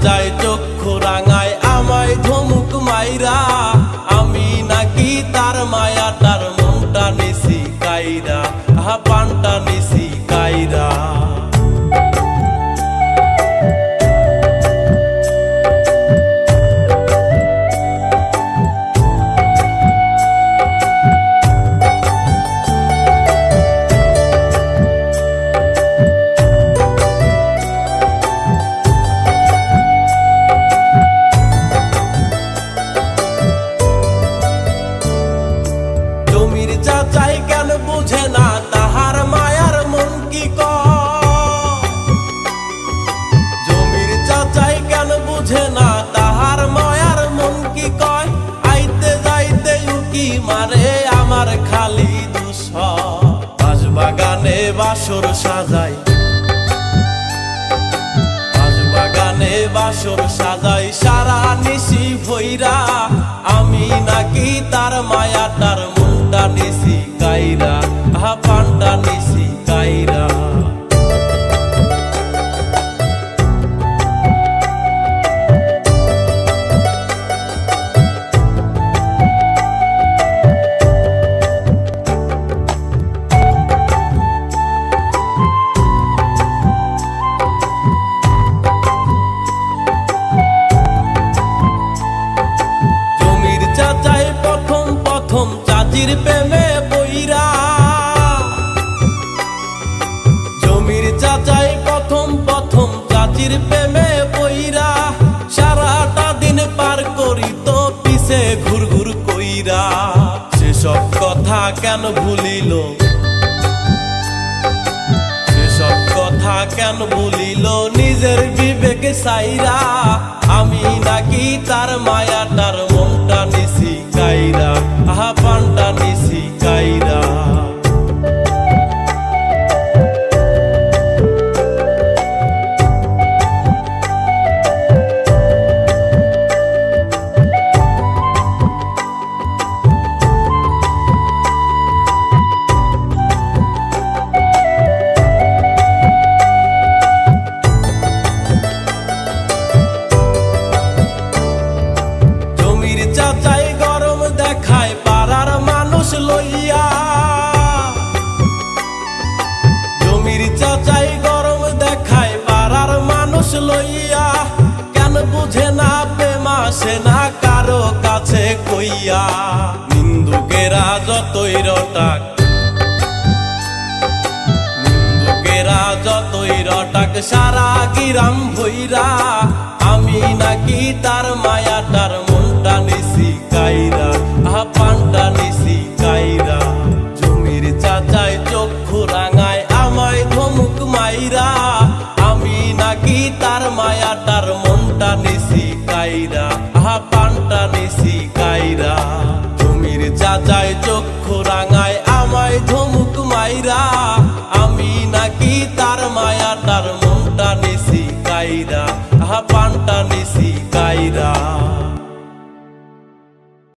চাচাই চক্ষু রাঙায় আমায় ধমুক মাইরা, আমি নাকি তার মায়াটার মনটা নিছি কাইরা, পানটা নিছি কাইরা। চাচাই কেন বুঝে না তাহার মায়ার মন কি জমির চাচাই কেন বুঝে না তাহার মায়ার মন কি কয়, আইতে যাইতে উকি মারে আমার খালি দুঃস। বাগানে বাসর সাজাই, বাগানে বাসর সাজাই সারা নিশি ভৈরা, আমি নাকি তার মায়াটার মনটা নিছি কাইরা, পানটা নিছি কাইরা। চাচাই প্রথম প্রথম চাচির প্রেমে বইরা, জমির চাচাই প্রথম প্রথম চাচির প্রেমে বইরা, সারাটা দিন পার করিত পিছে ঘুর ঘুর কইরা। সেসব কথা কেন ভুলিল, সেসব কথা কেন ভুলিল নিজের বিবেকে সাইরা, আমি নাকি তার মায়াটার মনটা নিছি কাইরা, পানটা নিছি কাইরা। চাচাই গরম দেখায় পাড়ার মানুষ লইয়া, জমির চাচাই গরম দেখায় পাড়ার মানুষ লইয়া, কেন বুঝে না প্রেমা সে না কারো কাছে কইয়া। নিন্দুকেরা যতই রটাক, নিন্দুকেরা যতই রটাক সারা গিরাম ভইরা, আমি নাকি তার মায়াটার মনটা নিছি কাইরা, পানটা নিছি কাইরা। জমির চাচাই চক্ষু রাঙায় আমায় ধমুক মাইরা, আমি নাকি তার মায়াটার মনটা নিছি কাইরা, পানটা নিছি কাইরা।